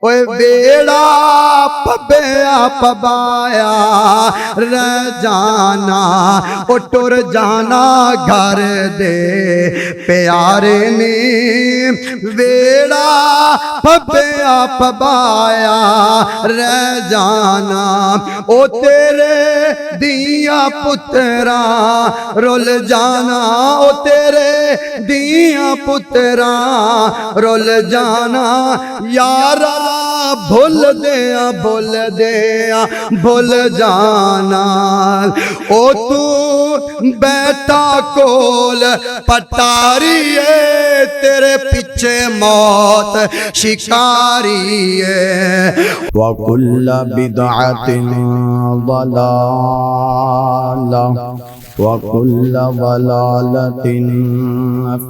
ओए बेड़ा पब्या पबाया रह जाना, ओ टुर जाना घर दे प्यारे ने। बेड़ा पब्या पबाया रह जाना, ओ तेरे दिया पुत्रा रुल जाना, ओ तेरे दिया पुत्रा रुल जाना। यारा भुल दिया भुल दिया भुल जाना, ओ तू बैठा कोल पटारी है, तेरे पीछे मौत शिकारी है। वकुल्ल बिदअतिन ज़लाला वकुल्ल ज़लालतिन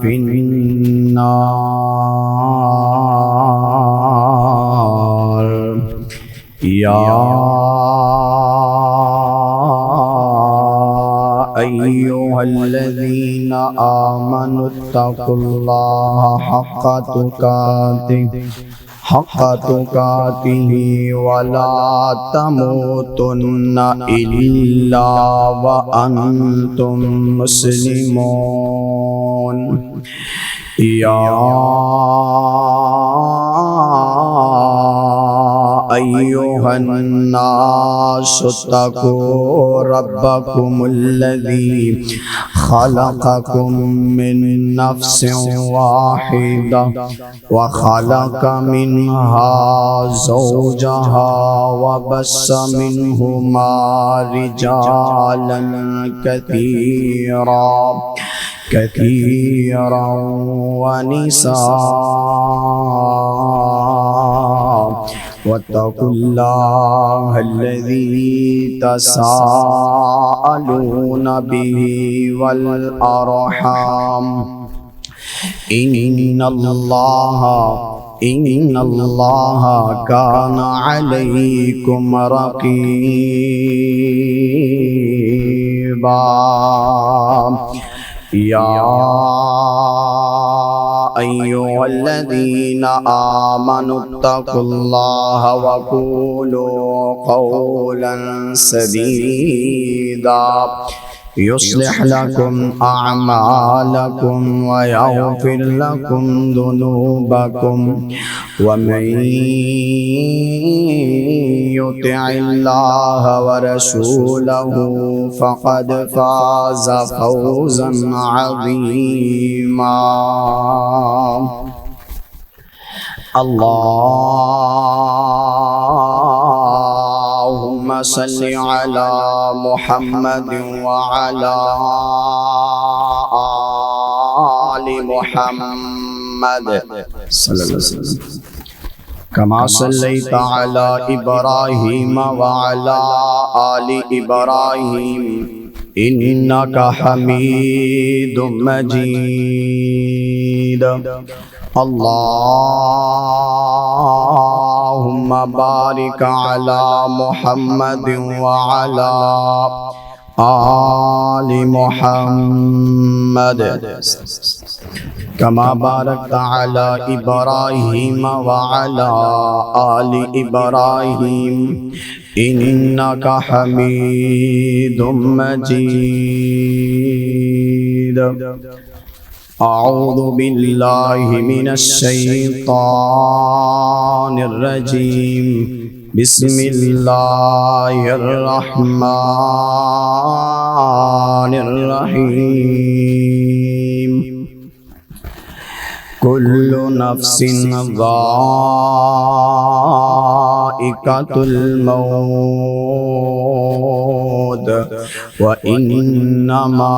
फिन्नार। या अय्युहल्लज़ीना आमनुत्तकुल्लाह हक़्क़ तुक़ातिही वला तमूतुन्ना इल्ला व अंतुम मुस्लिमून। या अय्युहन्नासुत्तकू रब्बकुमुल्लज़ी खलक़कुम मिन नफ्सिन वाहिदा व खलक़ मिन्हा ज़ौजहा व बस्स मिन्हुमा रिजालन कसीरा व निसाअ। वत्तकुल्लाहल्लज़ी तसाअलून बिही वल अरहाम इन्नल्लाह काना अलैकुम रक़ीबा। या अय्युहल्लज़ीना आमनुत्तकुल्लाह वक़ूलू क़ौलन सदीदा युस्लिह लकुम अअमालकुम व यग़फिर लकुम दुनूबकुम व मन युतिइल्लाह व रसूलहू फ़क़द फ़ाज़ फ़ौज़न अज़ीमा। अल्लाहुम्मा सल्लि अला मुहम्मद व अला आलि मुहम्मद सल्लल्लाहु अलैहि वसल्लम कमा सल्लैता अला इब्राहीम व अला आलि इब्राहीम इन्नका हमीदुम मजीद। अल्लाहुम्मा बारिक अला मुहम्मद व अला आलि मुहम्मद कमा बारकता अला इब्राहीम व अला आलि इब्राहीम इन्नका हमीदुम मजीद। अऊज़ु बिल्लाहि मिनश शैतानिर रजीम। बिस्मिल्लाहिर रहमानिर रहीम। कुल्लु नफ्सिन ज़ाइक़तुल मौत व इन्नमा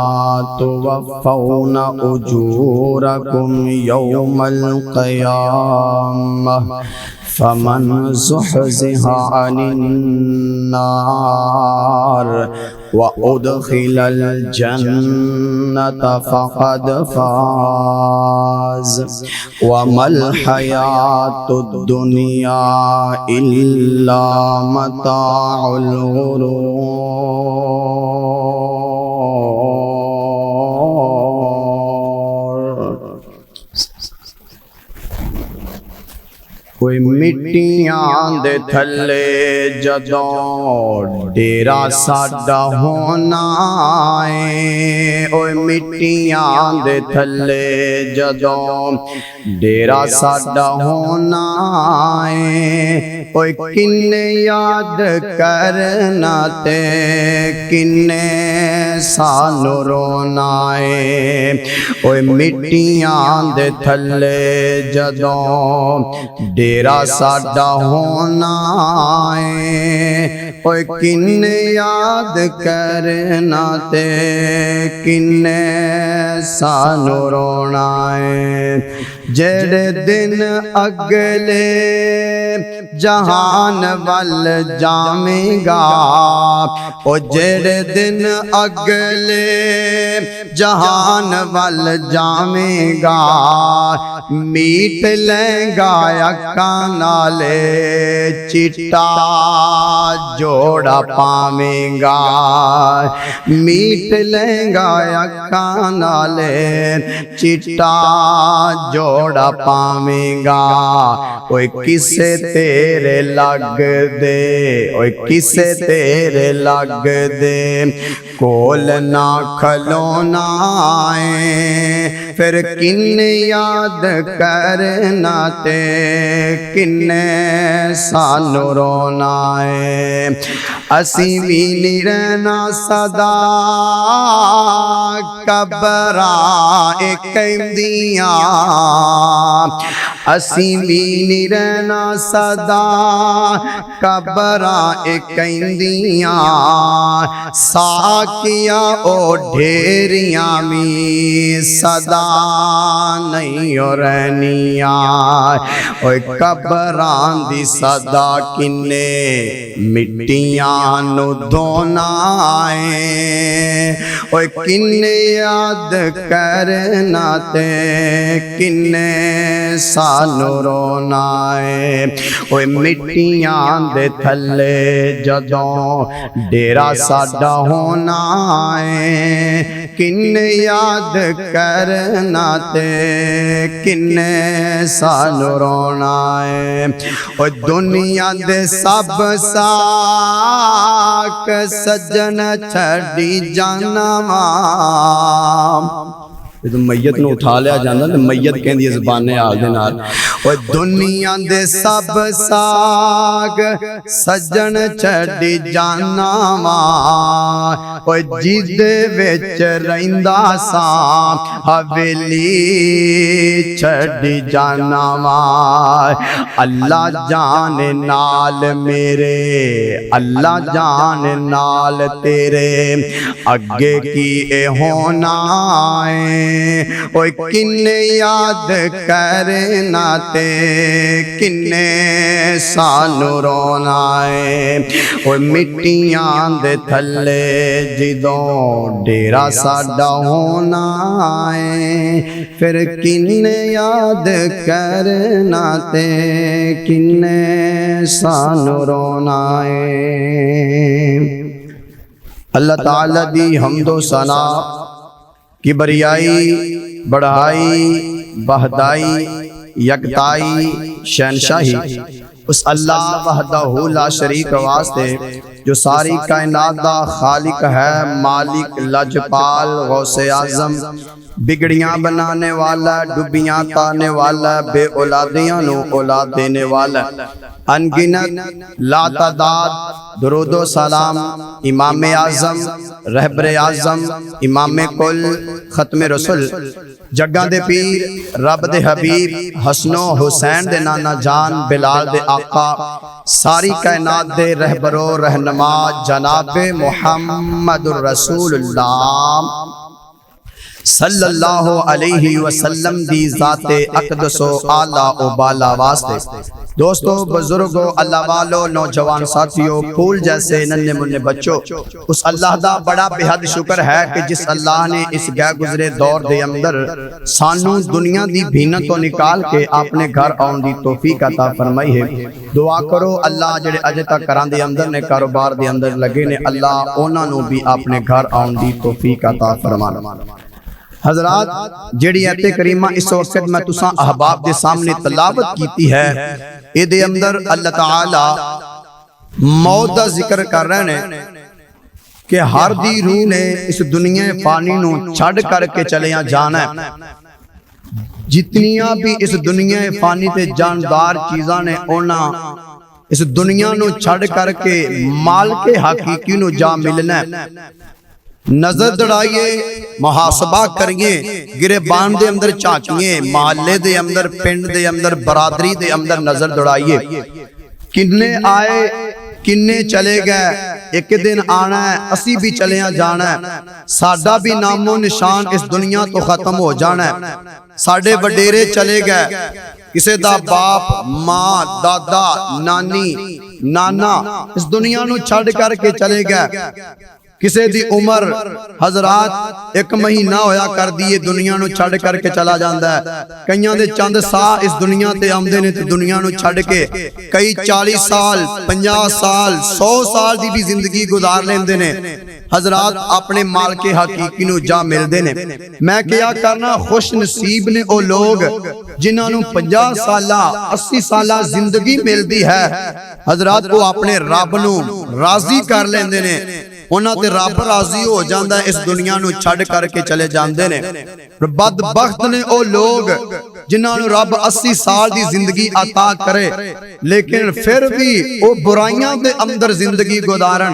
तुवफ़्फ़ौना उजूरकुम यौमल क़ियामह फमन ज़ुहज़िहा अनिन नार व उदखिलल जन्नत फ़क़द फ़ाज़ व मल हयातुद दुनिया इल्ला मताउल गुरूर। कोई मिट्टियां दे थले जदों डेरा साडा होना है, ओए मिट्टियां दे थले जदों डेरा साडा होना है, ओए किन्ने याद करना ते किन्ने सानू रोना है, ओए मिट्टियां दे थले जदों डेरा साडा होना है, ओए किन्ने याद करना ते किन्ने सानू रोना है। जेड़े दिन अगले जहान वल जावेगा, ओ जेड़े दिन अगले जहान वल जावेगा, मीट लेगा अक्कां नाले चिट्टा जोड़ा पावेगा, मीट लेगा अक्कां नाले चिट्टा जोड़ा पावेगा। ओए किसे तेरे लग दे, ओए किसे तेरे लग दे कोल ना खलोना है, फिर किन्ने याद करना ते किन्ने सानू रोना है। असी भी नहीं रहना सदा कबरा कहंदियां, असी भी नहीं रहना सदा कबरा कहंदियां, साकिया ओ ढेरिया मी सदा नहीं हो रहनिया। ओए कबरां दी सदा किन्ने मिट्टियां नु धोना है, ओए किन्ने याद करना ते किन्ने सानू रोना है। ओए मिट्टियां दे थले जदों डेरा साडा होना है, किन्ने याद करना ते किन्ने सानू रोना है। ओए दुनिया दे सब साक सज्जन छड़ी जाना वा, जो मैयत नूं उठा लिया जाता तो मैयत कहती ज़बाने हाल दे नाल। ओए दुनिया दे सब साग सज्जन छड़ी जाना वा, ओए जिदे विच रहिंदा सा हवेली छड़ी जाना वा। अल्लाह जान नाल मेरे, अल्लाह जान नाल तेरे अगे की ए होना है। ओए किन्ने याद करना ते किन्ने सानू रोना है। ओए मिट्टियां दे थले जिदों डेरा साडा होना है, फिर किन्ने याद करना ते किन्ने सानू रोना है। अल्लाह ताला दी हम्दो सना किबरियाई बढ़ाई बहदाई यकताई शहनशाही उस अल्लाह वहदहू ला शरीक वास्ते जो सारी कायनात दा खालिक है, मालिक लजपाल गौसे आजम, बिगड़ियां बनाने वाला, डुबियां ताने वाला, बे औलादियां नु औलाद देने वाला, अनगिनत लातादाद दुरूदो सलाम इमाम आजम, रहबरे आजम, इमाम कुल, खत्मे रसूल, जग्गां दे पीर, रब दे हबीब, हसनो हुसैन दे नाना जान, बिलाल दे आका, सारी कायनात दे रहबरो रहनमा जनाबे मुहम्मदुर रसूलुल्लाह सल्लल्लाहु अलैहि वसल्लम दी ज़ाते अक़दसो आला ओ बाला वास्ते। दोस्तों, बुजुर्गों, अल्लाह वालों, नौजवान साथियों, फूल जैसे नन्हे मुन्ने बच्चों, उस अल्लाह दा बड़ा बेहद शुक्र है कि जिस अल्लाह ने इस गैर गुजरे दौर दे अंदर सानू दुनिया दी भीनत तो निकाल के अपने घर आउण दी तौफीक अता फरमाई है। दुआ करो अल्लाह जेड़े अजे तक घरां दे अंदर ने, कारोबार दे अंदर लगे ने, अल्लाह उन्हां नू भी अपने घर आउण दी तौफीक अता फरमा। हजरात जेड़ी आयत करीमा इस वक्त मैं तुसा अहबाब के सामने तलावत की है, इहदे अंदर अल्लाह ताला मौत का जिक्र कर रहे हैं कि हर दी रूह ने इस दुनिया फानी नू छड़ करके चलिया जाना है। जितनियां भी इस दुनिया फानी ते जानदार चीज़ां ने उन्हां इस दुनिया नू छड़ करके माल के हकीकी नू जा मिलना है। नजर दौड़ाइए, मुहासबा करिए, गिरेबान दे अंदर झांकिए, महल्ले दे अंदर, पिंड दे अंदर, बरादरी दे अंदर नजर दौड़ाइए। किन्ने आए किन्ने चले गए, एक दिन आना है, असी भी चलिया जाना है। साडा भी नामो निशान इस दुनिया तो खत्म हो जाना है। साडे वडेरे चले गए, किसे दा बाप, मां, दादा, नानी, नाना इस दुनिया नू छड़ करके चले गए। किसे दी उम्र हजरात 1 महीना होया कर दी दुनिया नू छड़ करके चला जाता है। कईयां दे चंद साह इस दुनिया ते आउंदे ने ते दुनिया नू छड़ के कई 40 साल 50 साल 100 साल दी भी जिंदगी गुजार लेंदे ने। हजरात अपने माल के हकीकी नू जा मिलदे ने। मैं क्या करना, खुश नसीब ने ओ लोग जिन्हां नू 50 साला 80 साला जिंदगी मिलदी है। हजरात वो अपने रब नू राजी कर लेंदे ने, उन्हां ते रब राजी हो जांदा है, इस दुनिया नू छड़ करके चले जांदे ने। बदबख्त ने ओ लोग जिन्हां नू रब 80 साल दी जिंदगी अता करे लेकिन फिर भी ओ बुराइयां दे अंदर जिंदगी गुजारन।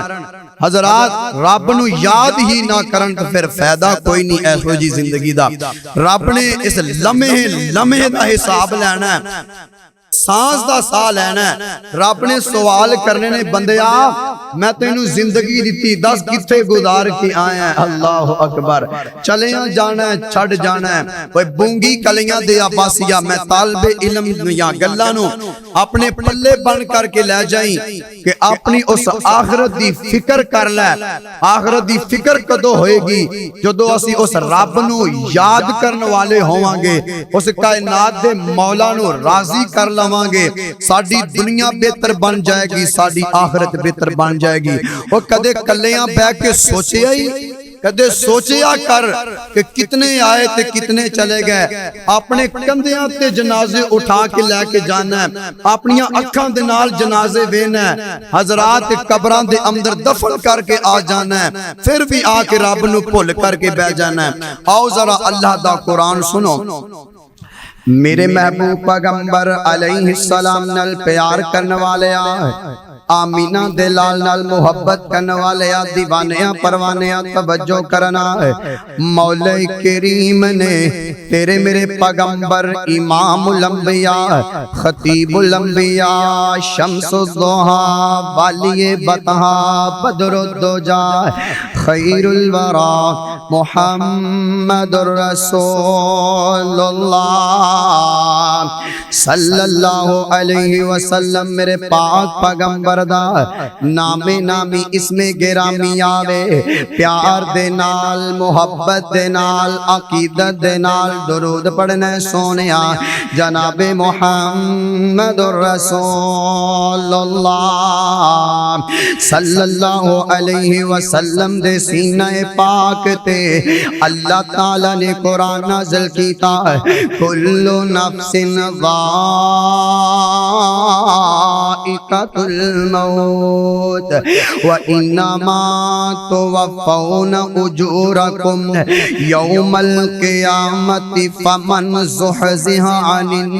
हजरात रब नू याद ही ना करन तो फिर फायदा कोई नहीं ऐसो जी जिंदगी दा। रब ने इस लम्हे दा हिसाब लेना है, सांस दा साह लेना है। रब ने सवाल करने ने, बंदिया मैं तेनू जिंदगी दी, दस किथे गुजार के आया है। अल्लाह अकबर। चलिया जाना है, छड़ जाना है। कोई बूंगी कलियां दे आबासिया, मैं तालबे इल्म या गल्लां नू अपने पल्ले बन करके ले जाई कि अपनी उस आखिरत दी फिक्र कर ले। आखिरत दी फिक्र कदों होएगी, जदों असी उस रब नू याद करने वाले होवांगे, उस कायनात दे मौला नू राजी कर लवांगे। साडी दुनिया बेहतर बन जाएगी, साडी आखिरत बेहतर बन जाएगी। वो कदे कल्लियां बैठ के सोचिया ही, कदे सोचिया कर कि कितने आए ते कितने चले गए। अपने कंधियां ते जनाजे उठा के लेके जाना है, अपनी अखां दे नाल जनाजे वेना है। हजरात कब्रां दे अंदर दफन करके आ जाना है, फिर भी आके रब नू भुल करके बैठ जाना है। आओ जरा अल्लाह दा कुरान सुनो। मेरे महबूब पैगंबर अलैहिस्सलाम नाल प्यार करने वाले आमीना दे लाल नाल मोहब्बत करने वाले दीवाने परवाने तवज्जो करना है। मौला करीम ने तेरे मेरे पैगंबर इमामुल अंबिया खतीबुल अंबिया शम्सुद्दोहा वालिए बतहा बदरुद्दोजा खैरुल वरा मुहम्मदुर रसूलुल्लाह सल्लल्लाहु अलैहि वसल्लम मेरे पाक पैगंबर दा नामे नामी इसमें गिरामी आवे। प्यार दे नाल मोहब्बत दे नाल अकीदत दे नाल दुरूद पढ़ना सोनिया जनाबे मुहम्मदुर रसूलुल्लाह सल्लल्लाहु अलैहि वसल्लम दे सीना पाक ते अल्लाह ताला ने कुरान नाज़िल कीता है। कुल्लु नफ्सिन ज़ाइक़तुल मौत व इन्नमा तुवफ़्फ़ौना उजूरकुम यौमल क़ियामति फमन ज़ुहज़िहा अनिन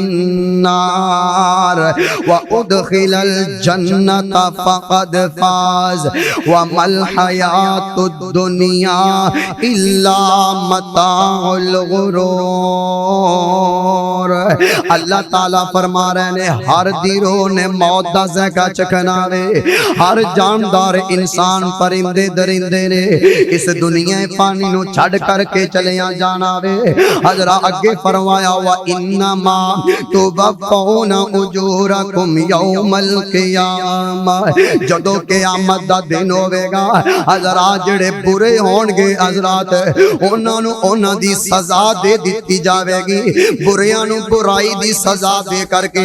नार व उदखिलल जन्नत फ़क़द फ़ाज़ व मल हयातुद दुनिया इल्ला मताउल गुरूर। अल्लाह ताला फरमा रहे ने हर दिरो ने मौत दा ज़ायका चखना वे। हर जानदार इंसान परिंदे दरिंदे ने इस दुनिया पानी नू छड़ करके चलिया जाना वे। हजरा अगे फरमाया वा इन्नमा तुवफ़्फ़ौना उजूरकुम यौमल क़ियामा। जदों क़यामत दा दिन होवेगा हजरा जेड़े बुरे होणगे हजरात उन्हां नू उन्हां दी सजा दे दित्ती जावेगी। बुरियां नू बुराई दी सजा दे करके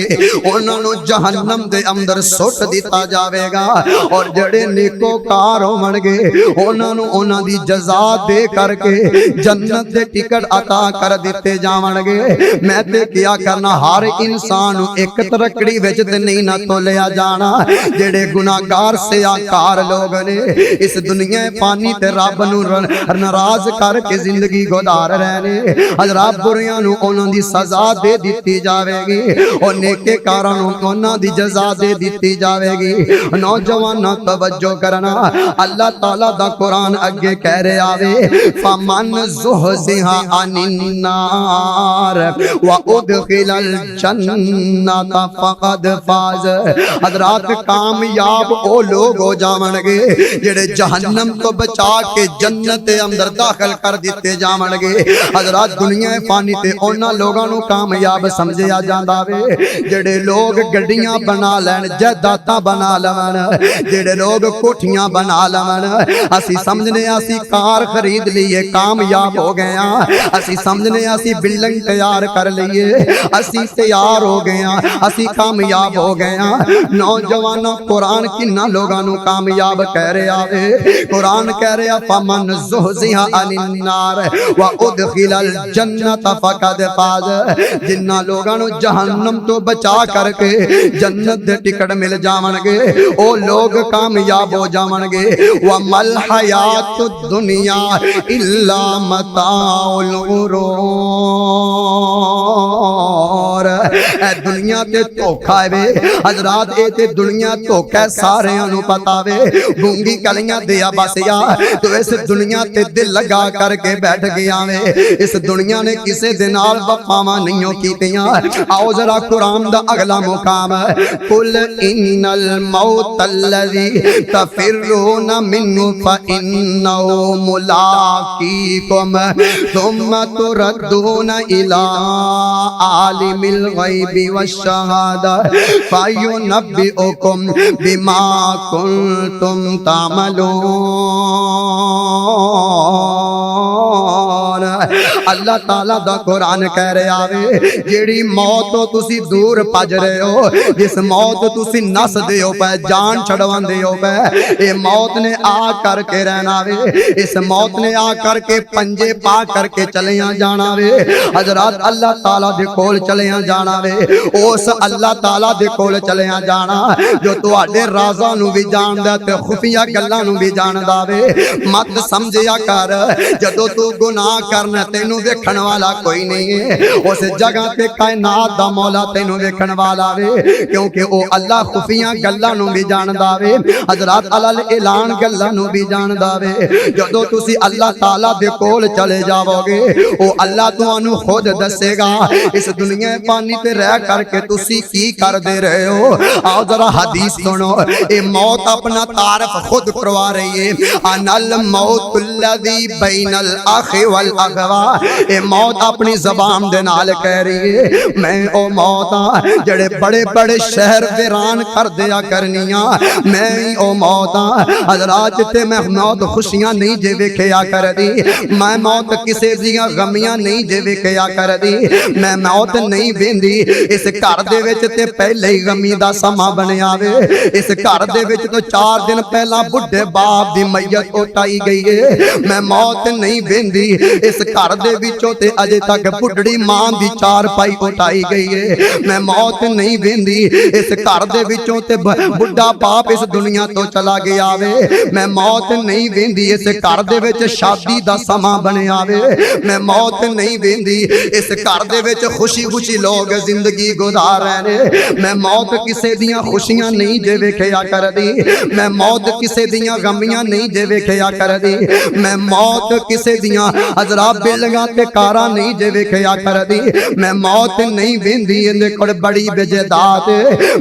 उन्हां नू जहन्नम दे अंदर सुट दिता जाएगा और जड़े नेकोकार होवणगे उन्हां नूं उन्हां दी जज़ा दे करके जन्नत दे टिकट अता कर दिते जावणगे। मैं ते क्या करना, हर इंसान नूं एक तरकड़ी विच ते नहीं ना तोलिया जाना। जेड़े गुनाहगार सियाकार लोग ने इस दुनिया पानी ते रब नूं नाराज करके जिंदगी गुजार रहे ने, हज़रात बुरियां नूं उन्हां दी सज़ा दे दिती जावेगी और नेकेकारां नूं उन्हां दी जज़ा दे दिती जावेगी। नौजवानों तवज्जो करना, अल्लाह ताला दा कुरान अगे कह रहा है फमन ज़ुहज़िहा अनिन्नार व उदखिलल जन्नत फ़क़द फ़ाज़। हज़रात कामयाब ओ लोग हो जावणगे जेड़े जहन्नम तो बचा के जन्नत दे अंदर दाखिल कर दिते जावणगे। हज़रात दुनिया फानी ते उन्हां लोगां नूं कामयाब समझिया जांदा वे जेड़े लोग गड्डियां बना लैन, जायदादां बना लवन, जेड़े लोग कोठियां बना लवन। असी समझने असी कार खरीद लीए कामयाब हो गए हैं, असी समझने असी बिल्डिंग तैयार कर लीए असी तैयार हो गए हैं, असी कामयाब हो गए हैं। नौजवानों कुरान किन्ना लोगां नूं कामयाब कह रहा है। कुरान कह रहा फमन ज़ुहज़िहा अनिन्नार व उदखिलल जन्नत फ़क़द फ़ाज़। जिन्ना लोगां नूं जहन्नम तो बचा करके जन्नत दे टिकट मिल जावणगे ओ लोग कामयाब हो जावणगे। व मल हयातुद दुनिया इल्ला मताउल गुरूर। ए दुनिया ते धोखा वे हज़रात, ए ते दुनिया धोखा सारियां नूं पता वे। गूंगी कलियां दिया बसिया तो इस दुनिया ते दिल लगा करके बैठ गया वे। इस दुनिया ने किसे दे नाल वफावां नहीं कीतियां। आओ जरा कुरान दा अगला मुकाम है कुल इन्नल मौतल्लज़ी तफिर्रूना मिन्हु फ़इन्नहु मुलाक़ीकुम सुम्मा तुरद्दूना इला आलिमिल ग़ैबि वश्शहादा फ़युनब्बिउकुम बिमा कुंतुम तामलून। अल्लाह ताला दा कुरान कह रहा है जेड़ी मौत तो तुसी दूर भज रहे हो, जिस मौत तुसी नस दे हो पे, जान छड़वांदे हो पे, ये मौत ने आ करके रहना वे। इस मौत ने आ करके पंजे पा करके चलिया जाना वे। हज़रात अल्लाह ताला दे कोल चलिया जाना वे। उस अल्लाह ताला दे कोल चलिया जाना जो तुहाडे राज़ां नूं भी जानदा ते खुफिया गल्लां नूं भी जानदा वे। मत समझिया कर जदों तू गुनाह करना तेनू वेखण वाला कोई नहीं है। उस जगह ते कायनात दा मौला तेनू वेखण वाला वे, क्योंकि वो अल्लाह खुफिया गल्लां नूं भी जानदा वे। हज़रात अलल ऐलान गल्लां नूं भी जानदा वे। जदों तुसी अल्लाह ताला दे कोल चले जाओगे वो अल्लाह तुहानू खुद दसेगा इस दुनिया पानी ते रह करके तुसी की करदे रहे हो। आओ जरा हदीस सुनो, ये मौत अपना तारफ खुद करवा रही है। अनल मौतुल्लज़ी बैनल अखी वल अगवा। ये मौत अपनी ज़बान दे नाल कह रही है मैं ओ मौत हां जड़े बड़े बड़े शहर वीरान कर दिया करनिया, मैं ही ओ मौत हां। हज़रात ते मैं मौत खुशियां नहीं जे वेखिया कर दी, मैं मौत किसे दियां गमियां नहीं जे वेखिया कर दी, मैं मौत नहीं वेंदी। इस घर दे विच ते पहले ही गमी दा समा बनया वे। इस घर दे विच तो 4 दिन पहला बुढ़े बाप दी मैयत उठाई गई है, मैं मौत नहीं वेंदी। इस घर दे विचों ते अजे तक बुढ़ड़ी मां दी चारपाई उठाई गई है, मैं मौत नहीं वेंदी। इस घर दे विचों ते बुढ़ा बाप इस दुनिया तो चला गया वे, मैं मौत नहीं वेंदी। इस घर दे विच शादी दा समा बनया वे, मैं मौत नहीं वेंदी। इस घर दे विच खुशी खुशी लोग जिंदगी गुजार रहे ने, मैं मौत किसे दियां खुशियां नहीं जे वेखिया कर दी, मैं मौत किसे दियां गमियां नहीं जे वेखिया कर दी, मैं मौत किसे दियां हज़रा बिल्डिंगां ते कारां नहीं जे वेखिया कर दी, मैं मौत नहीं वेंदी। इहदे कोल बड़ी बेजायदाद,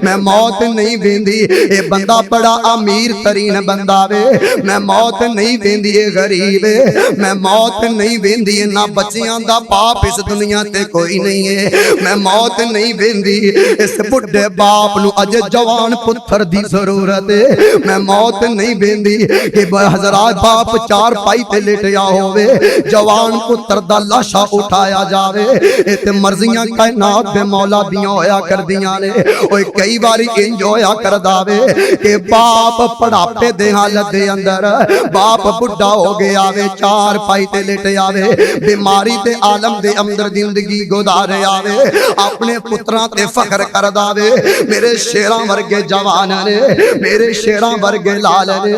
मैं मौत नहीं वेंदी। ये बंदा बड़ा अमीर तरीन बंदा वे, मैं मौत नहीं वेंदी। ये गरीब है, मैं मौत नहीं वेंदी। ना बच्चियां दा बाप इस दुनिया ते कोई नहीं है, मैं मौत नहीं वेंदी। इस बुढ़े बाप नूं अजे जवान पुत्र दी जरूरत है, मैं मौत नहीं वेंदी। कि हज़रात बाप चार पाई ते लेटिया होवे, जवान पुत्र दा लाशा उठाया जावे। ये ते मर्जियां कायनात दे मौला दियां होया करदियां ने। ओए कई बारी इंज होया करदा वे कि बाप पढ़ापे दे हालत दे अंदर, बाप बुढ़ा हो गया वे, चार पाई ते लेटिया वे, बीमारी दे आलम दे अंदर जिंदगी गुजारे आवे, अपने पुत्रां ते फख्र करदा वे, मेरे शेरां वर्गे जवान ने, मेरे शेरां वर्गे लाल ने।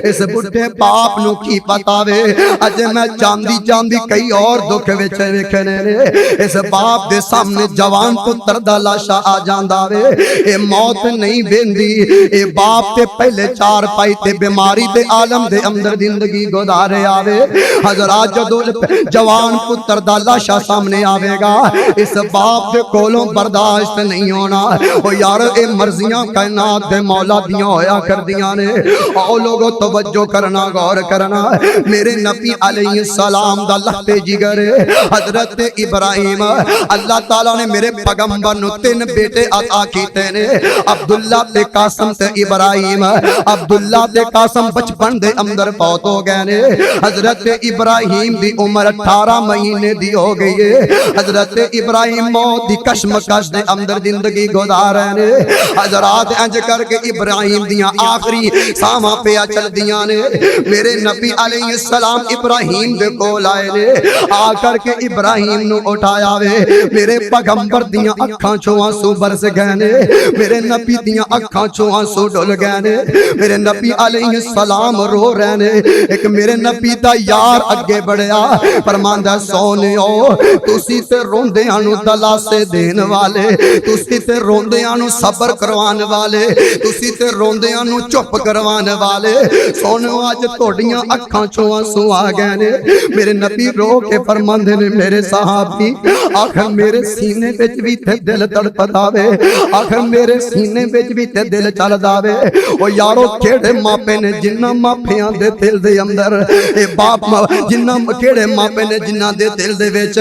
इस बुढ़े बाप नूं की पता वे अजे मैं चांदी चांदी कई और दुख विच वेखने ने। इस बाप दे सामने जवान पुत्र दा लाशा आ जांदा वे, ए मौत नहीं वेंदी, ए बाप ते पहले चार पाई ते बीमारी दे आलम दे अंदर जिंदगी गुजारे आवे। हजरात जदों जवान पुत्र दा लाशा सामने आवेगा, इस बाप दे कोलों बर्दाश्त नहीं होना। ओ यार ए मर्जियां कायनात दे मौला दियां होया करदियां ने। आओ लोगो तवज्जो करना, गौर करना। मेरे नबी अलैहि सलाम दा लखते जिगर हजरत इब्राहिम, अल्लाह ताला ने मेरे पैगंबर नूं तीन बेटे अता कीते ने, अब्दुल्ला ते कासिम ते इब्राहिम। अब्दुल्ला ते कासिम बचपन दे अंदर फौत हो गए ने। हजरत इब्राहिम दी उम्र 18 महीने दी हो गई है। हजरत इब्राहिम मौत दी कशमकश दे अंदर जिंदगी गुजारे ने। हजरात इंज करके इब्राहिम दियां आखिरी सावां पिया चलदियां ने। मेरे नबी अलैहि सलाम इब्राहिम दे कोल आए ने, आकर के इब्राहिम नूं उठाया वे। मेरे पैगंबर दियां अखां चों आंसू बरस गए ने, मेरे नबी दियां अखां चों आंसू डुल गए ने। मेरे नबी अलैहि सलाम रो रहे ने। एक मेरे नबी दा यार अगे बढ़िया, फरमांदा सोनियो तुसी ते रोंदियां नूं दलासे देन वाले, तुसी ते रोंदियां नूं सबर करवाने वाले, तुसी ते रोंदियां नूं चुप करवाने वाले, सोनियो अज तुहाडियां अखां चों आंसू आ गए ने। मेरे नबी रो के फरमांदे ने मेरे सहाबी, आखिर मेरे सीने विच भी ते दिल तड़पदा वे, आखिर मेरे सीने विच भी ते दिल चलदा वे। ओ यारो केड़े मापे ने जिन्ना मापियां दे दिल दे अंदर ए बाप जिन्ना केड़े मापे ने जिन्ना दे दिल दे विच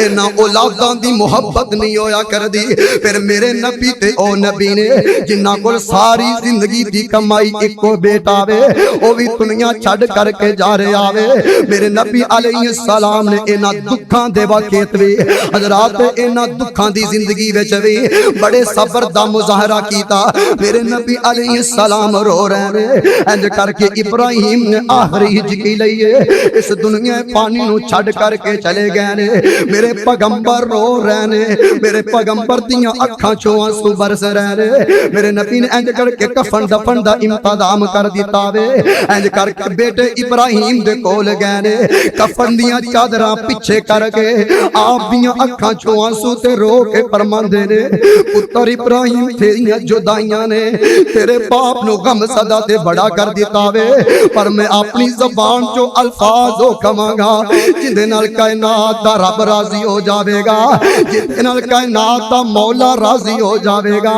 इन्ना औलादां दी मोहब्बत नहीं होया करदी। फिर मेरे नबी ते ओ नबी ने जिन्ना कोल सारी जिंदगी दी कमाई इको बेटा वे, ओ भी दुनिया छड़ करके जा रहे आवे। मेरे नबी अलैहि सलाम ने इन्हां दुखां दे वाक़िअत वी हजरात इन्हां दुखां दी जिंदगी विच वी बड़े सबर दा मुजाहरा कीता। मेरे नबी अलैहि सलाम रो रहे ने। इंज करके इब्राहिम ने आखिरी हिजकी लईए, इस दुनिया पानी नूं छड़ करके चले गए ने। मेरे पैगंबर रो रहे ने, मेरे पैगंबर दियां अखां चों आंसू बरस रहे ने। मेरे नबी ने इंज करके कफन दफन दा इंतजाम कर दिता वे। इंज करके बेटे इब्राहिम दे कोल गए ने, कफन दियां चादरां पिछे करके आप दियां अखां चों आंसू ते रो के फरमांदे ने, पुत्र इब्राहिम तेरियां जुदाइयां ने तेरे बाप नूं गम सदा ते बड़ा कर दिता वे, पर मैं अपनी ज़बान चो अल्फाज हो कवांगा जिंदे नाल कायनात दा रब राजी हो जावेगा, जिंदे नाल कायनात दा मौला राजी हो जावेगा।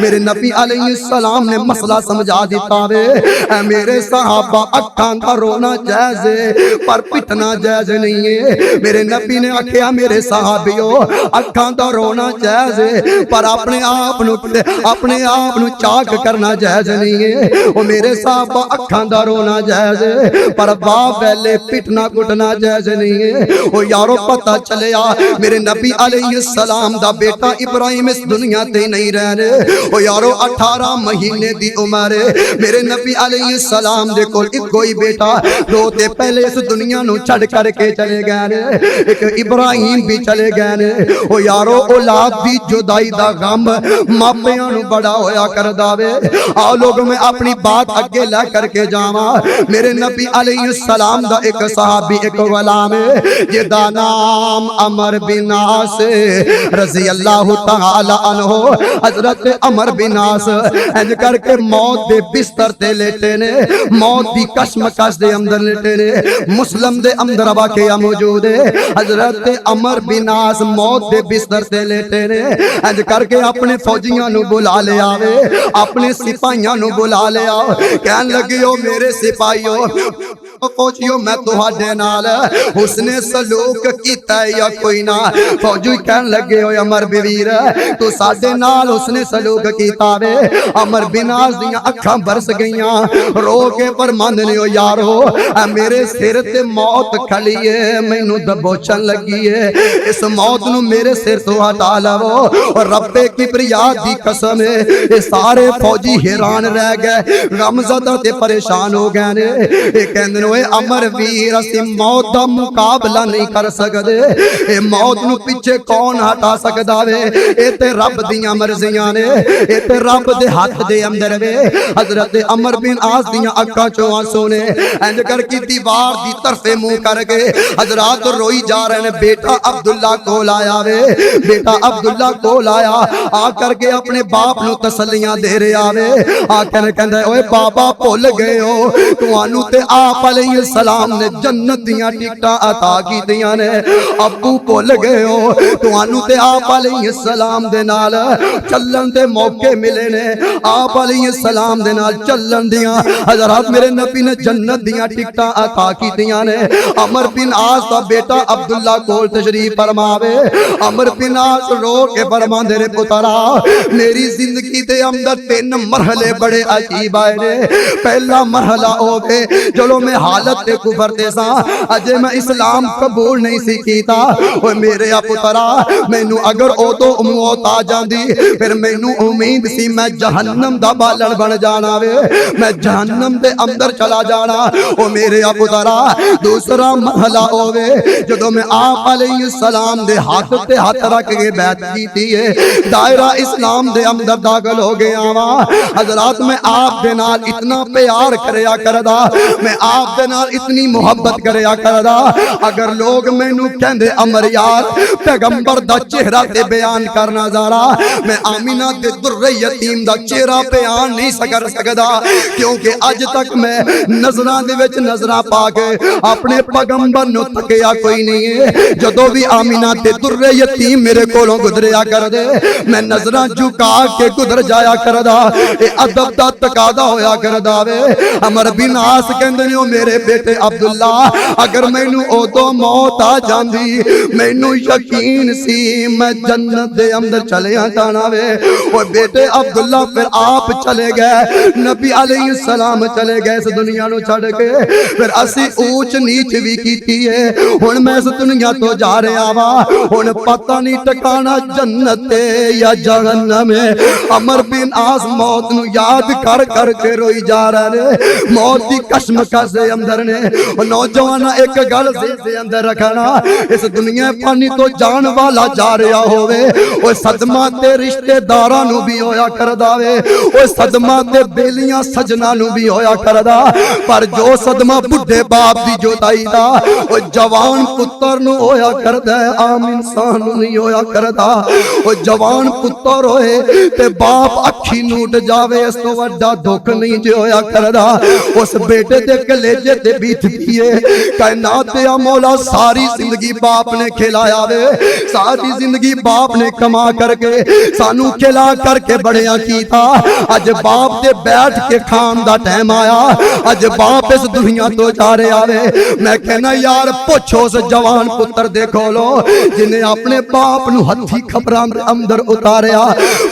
मेरे नबी अलैहि सलाम ने मसला समझा दिता वे। ऐ मेरे सहाबा अखां दा रोना जायज़ है पर पिटना जायज़ नहीं है। मेरे नबी ने आख्या मेरे सहाबियो अखां दा रोना जायज़ है पर अपने आप नूं चाक करना जायज़ नहीं है। ओ मेरे सहाबा अखां दा रोना जायज़ है पर बाप वेले पिटना कुटना जायज़ नहीं है। ओ यारो पता चलिया मेरे नबी अलैहि सलाम दा बेटा इब्राहिम इस दुनिया ते नहीं रह रहे। ओ यारो 18 महीने दी उम्र है। मेरे नबी अलैहि सलाम दे कोल इको ही बेटा दो ते पहले इस दुनिया नूं छड़ करके चले गए ने। एक इब्राहिम भी चले गए ने। ओ यारो औलाद दी जुदाई दा गम मापियां नूं बड़ा होया करदा वे। आओ लोग मैं अपनी बात अगे ला करके जावा। मेरे नबी अलैहि सलाम दा एक सहाबी एक गुलाम है जिदा नाम अमर बिन आस रज़ी अल्लाह तआला अन्हु। हजरत अमर बिन आस इंज करके मौत दे बिस्तर ते लेटे ने, मौत दी कशमकश दे अंदर लेटे ने। मुस्लिम दे अंदर वाक़या मौजूद है। हजरत अमर बिन आस मौत दे बिस्तर ते लेटे ने। इंज करके अपने फौजियां नूं बुला ले आवे, अपने सिपाहियां नूं बुला ले आओ। कहन लगे ओ मेरे सिपाहियों फौजियो मैं तुहाडे नाल हुस्ने सलूक कीता या कोई ना। फौजी कहन लगे हो अमर वीर तू साडे नाल हुस्ने सलूक कीता वे। अमर बिनास दियां अखां बरस गईयां, रो के फरमांदे ने ओ यारो मेरे सिर ते मौत खड़ी है, मैनू दबोचन लगी है, इस मौत नू मेरे सिर तो हटा लवो। और रब्बे किबरिया दी कसम है ये सारे फौजी हैरान रह गए, गमज़दा ते परेशान हो गए ने। ये कहंदे ने अमर वीर असीं मौत दा मुकाबला नहीं कर सकदे, ये मौत नू पिछे कौन हटा सकदा वे, ये ते रब दियां मर्जियां ने, ये ते रब दे हाथ दे अंदर वे। हजरत अमर बिन आस दियां अखां चों आंसू ने इंज करके दीवार दी तरफे मुंह करके हजरात रोई जा रहे ने। बेटा अब्दुल्ला कोल आया वे, बेटा अब्दुल्ला कोल आया आकर के अपने बाप नू तसल्लियां दे रहा वे। आकर कहंदा ओए बाबा भुल गए हो तुहानू ते आप अलैहिस्सलाम ने जन्नत दियां टिकटां अता कीतियां ने, अब्बू भुल गए हो तुहानू ते आप अलैहिस्सलाम दे नाल चलन दे मौके मिले ने, आप अलैहिस्सलाम दे नाल चलन दियां हजरात मेरे नबी ने जन्नत दियां टिकटां अता कीतियां ने। अमर बिन आस दा बेटा अब्दुल्ला कोल तशरीफ फरमावे। अमर बिन आस रो के फरमांदे ने पुत्रा मेरी जिंदगी दे अंदर 3 मरहले बड़े अजीब आए ने। पहला मरहला होवे चलो मैं हालत ते कुफर ते सा, अजे मैं इस्लाम कबूल नहीं सी कीता। ओए मेरे पुत्रा मैनू अगर ओदों मौत आ जांदी फिर मैनू उम्मीद सी मैं जहन्नम दा बालन बन जाना वे, मैं जहन्नम दे अंदर चला जाना। ओ मेरे पुत्रा दूसरा महला होवे जदों मैं आप अलैहिस्सलाम दे हाथ ते हाथ रख के बैत कीती है, दायरा इस्लाम दे अंदर दाखल हो गया वा। हजरात मैं आप दे नाल इतना प्यार करया करदा, मैं आप दे नाल इतनी मोहब्बत करया करदा, अगर लोग मैनू कहंदे अमर यार पैगंबर दा चेहरा ते बयान करना जरा, मैं आमिना दे दुर्रे यतीम दा चेहरा बयान नहीं कर सकदा, क्योंकि अज तक मैं नजरां दे विच नजरां पा के अपने पैगंबर नू तकिया कोई नहीं है। जदों भी आमिना ते दुर्रे यतीम मेरे कोलों गुजरिया करदे मैं नजरां झुका के गुजर जाया करदा, ए अदब दा तकादा होया करदा वे। अमर बिन आस कहंदे ने ओ मेरे बेटे अब्दुल्ला अगर मैनू ओदों मौत आ जांदी मैनू यकीन सी मैं जन्नत दे अंदर चलिया जाना वे। ओ बेटे अब्दुल्ला फिर आप चले गए, नबी अलैहिस्सलाम चले गए इस दुनिया नू छड़ के, फिर असी ऊंच नीच भी कीती है, हुण मैं इस दुनिया तो जा रहा वा, हुण पता नहीं टकाना जन्नत या जहन्नम है। अमर बिन आस मौत नू याद कर कर के रोई जा रहे ने, मौत दी कशमकश दे अंदर ने। नौजवान एक गल दे अंदर रखना, इस दुनिया पानी तो जान वाला जा रहा होवे ओ सदमा ते रिश्तेदारां नू भी होया करदा वे, ओ सदमा ते बेलियां सजना नू भी होया करदा, पर जो सदमा बुढ़े बाप दी जुदाई दा ओ जवान पुत्र नू होया करदा है, आम इंसान नू नहीं होया करदा। ओ जवान पुत्र होए ते बाप अखी नूट जावे इस तो वड्डा दुख नहीं जो होया करदा। उस बेटे दे कलेजे ते बीतदी है कायनात दा मौला, सारी जिंदगी बाप ने खिलाया वे, सारी जिंदगी बाप ने कमा करके सानू खिला करके बड़िया कीता, अज बाप दे बैठ के खान दा टाइम आया, अज बाप इस दुनिया तो जा रहा वे। मैं कहना यार पुछो उस जवान पुत्र दे कोलो जिन्हें अपने बाप नू हथी खबरां दे अंदर उतारिया,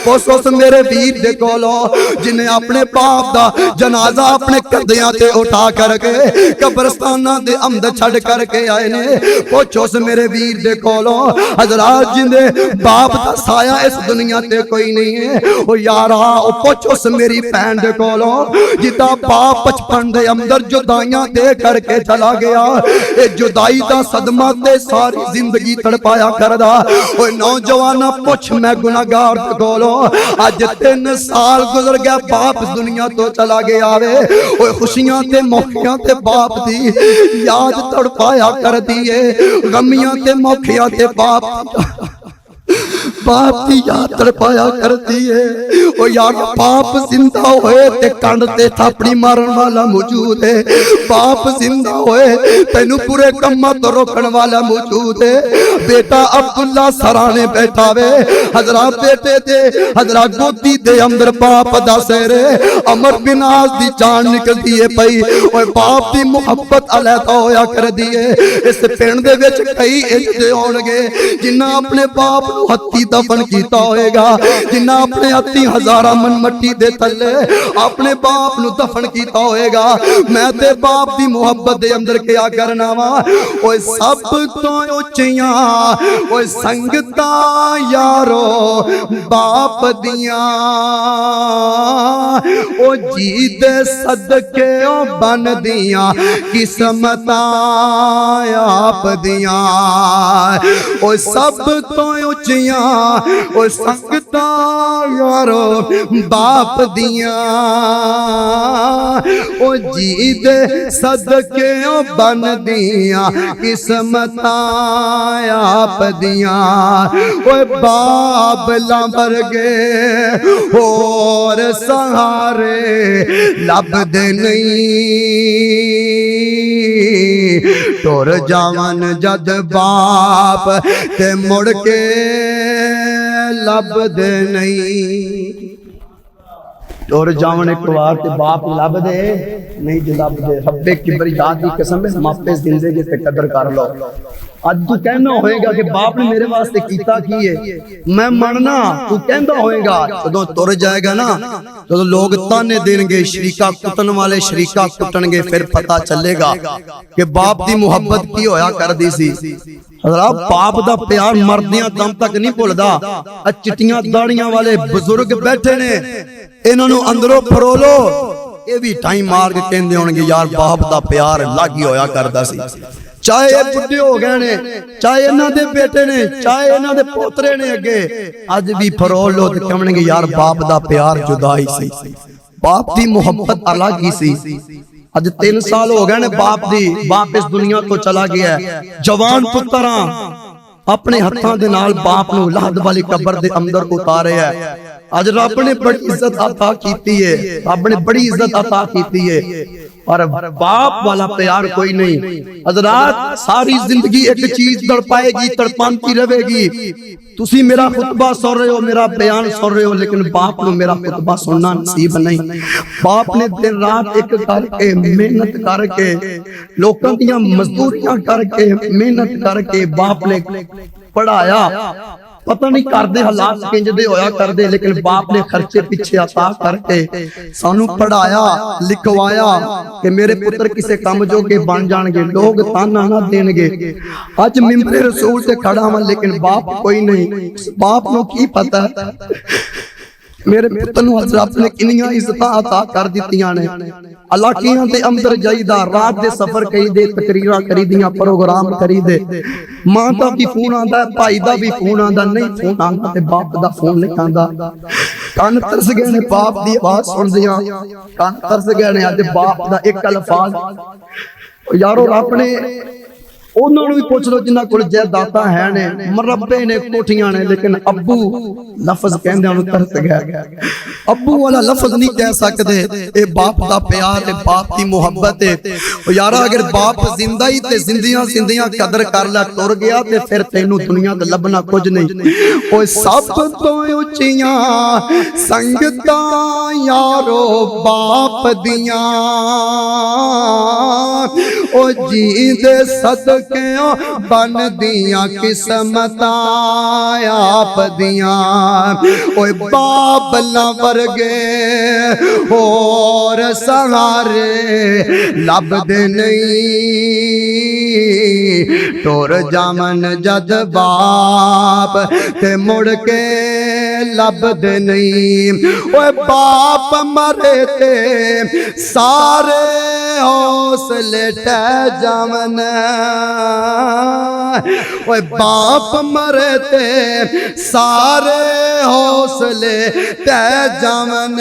उस मेरे वीर दे कोलो जिन्हें अपने बाप दा जनाजा अपने कंधियां ते उठा करके कब्रस्ताना दे अंदर छड़ करके आए ने। पुछो उस मेरे वीर दे कोलो हजरात जिंदे बाप दा साया इस दुनिया ते कोई नहीं है। ओ यारा ओ पुछो उस मेरी भैन दे कोलो जिदा बाप बचपन दे अंदर जुदाइयां दे करके चला गया, ए जुदाई दा सदमा ते सारी जिंदगी तड़पाया करदा। ओ नौजवाना पुछ मैं गुनाहगार दे कोलो अज 3 साल गुजर गया बाप दुनिया तो चला गया वे, ओ खुशियां ते मौकियां ते बाप दी याद तड़पाया कर दिए, गमियां ते मौकियां ते बाप बाप की याद तड़पाया करती है। ओ यार बाप जिंदा होए ते कंड ते थापड़ी मारन वाला मौजूद है, बाप जिंदा होए तेनू पूरे कम्मा तो रोकण वाला मौजूद है। बेटा अब्दुल्ला सराने बैठा वे, हजरा बेटे दे हजरा गोदी दे अंदर बाप दा सिर, अमर बिनाज दी जान निकलदी है पई। ओए बाप दी मुहब्बत अलैदा होया कर दी है। इस पिंड दे विच कई इजदे होणगे जिन्ना अपने बाप नू हत्ती दफन कीता होएगा, जिन्ना अपने हत्ती हजारा मन मट्टी दे थल्ले अपने बाप नू दफन कीता होएगा। मैं ते बाप दी मुहब्बत दे अंदर क्या करना वा। ओए सब तो उच्चियां ओए संगता यारो बाप दियां, ओ जी दे सदके ओ बन दियां किस्मतां आप दियां। ओ सब तो उच्चियां ओ संगता यारो बाप दियां, ओ जी दे सदके ओ बन दियां किस्मतां आप दियां। ओ बाबला वर्गे होर सहारे लभदे नहीं, टुर जावन जद बाप ते मुड़ के लभदे नहीं। टुर जावन एक बार ते बाप लभदे नहीं जो लभदे। रब्बे किबरियात दी कसम है मापे जिंदगी ते कदर कर लो। अज तू कहना होएगा कि बाप ने मेरे वास्ते कीता की है, मैं मनना तू कहंदा होएगा। जदों तुर जाएगा ना तो लोग ताने देंगे, शरीका कुटन वाले शरीका कुटणगे, फिर पता चलेगा कि बाप दी मुहब्बत की होया करदी सी। हज़रात बाप दा प्यार मरदियां दम तक नहीं भुलदा। आ चिट्टियां दाड़ियां वाले बुजुर्ग बैठे ने, इन्हां नू अंदरों फरोलो, ये भी टाइम मार के कहंदे होणगे यार बाप दा प्यार अलग ही होया करदा सी। चाहे ये बुढ़े हो गए ने, चाहे इन्हां दे बेटे ने, चाहे इन्हां दे पोतरे ने, अगे अज भी फरोल लो ते कहणगे यार बाप दा प्यार जुदा ही सी, बाप दी मुहब्बत अलग ही सी। अज 3 साल हो गए ने बाप दी, बाप इस दुनिया तो चला गया है। जवान पुत्रा अपने हत्थां दे नाल बाप नू लाद वाली कब्र दे अंदर उतारे है। अज रब ने बड़ी इज्जत अता कीती है, रब ने बड़ी इज्जत अता कीती है, पर बाप वाला प्यार कोई नहीं। हज़रात सारी जिंदगी एक चीज तड़पाएगी, तड़पाती रहेगी। तुसी मेरा खुतबा सुन रहे हो, मेरा बयान सुन रहे हो, लेकिन बाप को मेरा खुतबा सुनना नसीब नहीं। बाप ने दिन रात एक करके मेहनत करके, लोगों दी मजदूरियां करके, मेहनत करके बाप ने पढ़ाया। पता नहीं करदे हालात किंजदे होया करदे, लेकिन बाप ने खर्चे पीछे अता करके सानू पढ़ाया लिखवाया कि मेरे पुत्र किसी काम जोगे बन जाएंगे, लोग ताना ना देंगे। अज मिंबरे रसूल से खड़ा हूं, लेकिन बाप कोई नहीं। बाप नू की पता मेरे पुत्र नू रब ने किनियां इज्जतां अता कर दित्तियां ने। इलाकियां दे अंदर जाईदा, रात दे सफर करी दे, तकरीरां करी दियां, प्रोग्राम करी दे। मां दा भी फोन आंदा, भाई दा भी फोन आंदा, नहीं फोन आंदा ते बाप दा फोन नहीं आंदा। कान तरस गए ने बाप दी आवाज सुनदियां, कान तरस गए ने अज बाप दा एक अल्फाज। यारो रब ने उन्होंने भी पूछ लो जिन्हां कोल जायदादां है ने, मरब्बे ने, कोठियां ने, लेकिन अब्बू लफज कहंदे उन्हें तरस गया। अब्बू वाला लफज नहीं कह सकते। ये बाप दा प्यार है, बाप की मुहब्बत है। यारा अगर बाप जिंदा ही ते जिंदियां जिंदियां कदर कर ला, तुर गया ते फिर तेनू दुनिया ते लभना कुछ नहीं। ओए सब तो उच्चियां संगतां यारो बाप दियां, ओ जी दे सदके बन दियां किस्मतां आप दियां। ओए बाबला वर्गे होर सहारे लभदे नहीं, टुर जावन जद बाप ते मुड़ के लभदे नहीं। ओए बाप मरे ते सारे हौसले टह जावन, ओए बाप मरे ते सारे हौसले टह जावन।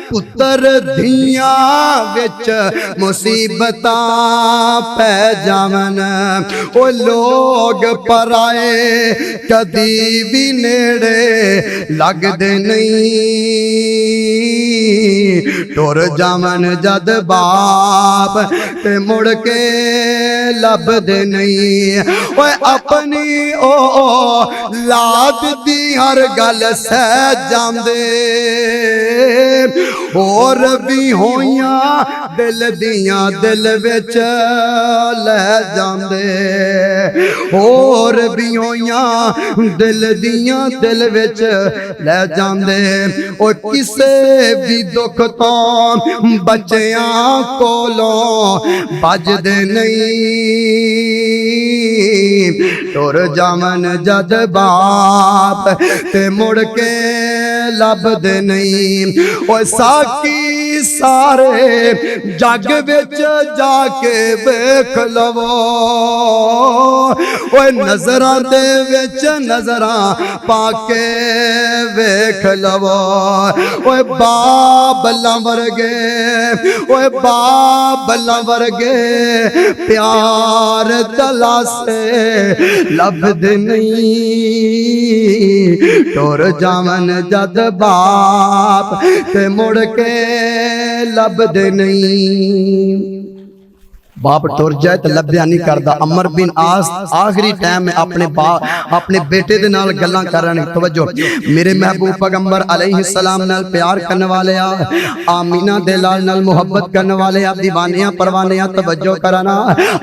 पुत्र धिया विच मुसीबतां पै जावन। ओ लोग पराए कदी भी नेड़े लगदे नहीं। टुर जावन जद बाप ते मुड़ के लभदे नहीं। ओए अपनी ओ लाद दी हर गल सह जांदे, होर भी होइयां दिल दियां दिल विच लै जांदे, होर भी होइयां दिल दियां दिल विच लै जांदे। ओ किसे भी दुख तो बच्चियां कोलों बजदे नहीं। टुर जावन जद बाप ते मुड़ के लभदे नहीं। ओ साकी सारे जग विच जाके वेख लवो, ओए नजरां दे विच नजरां पाके वेख लवो। ओए बाबला वर्गे, ओए बाबला वर्गे प्यार तलासे लभदे नहीं। टुर जावन जद बाप ते मुड़ के लभदे नहीं। बाप टुर जाए तो लभ्या नहीं करता। अमर बिन आस आखिरी टाइम में अपने बेटे दे नाल गल्लां करन। तवज्जो, मेरे महबूब पैगंबर अलैहिस्सलाम नाल प्यार करने वाले आमीना दे लाल नाल मुहब्बत करने वाले दीवानियां परवानियां तवज्जो करना।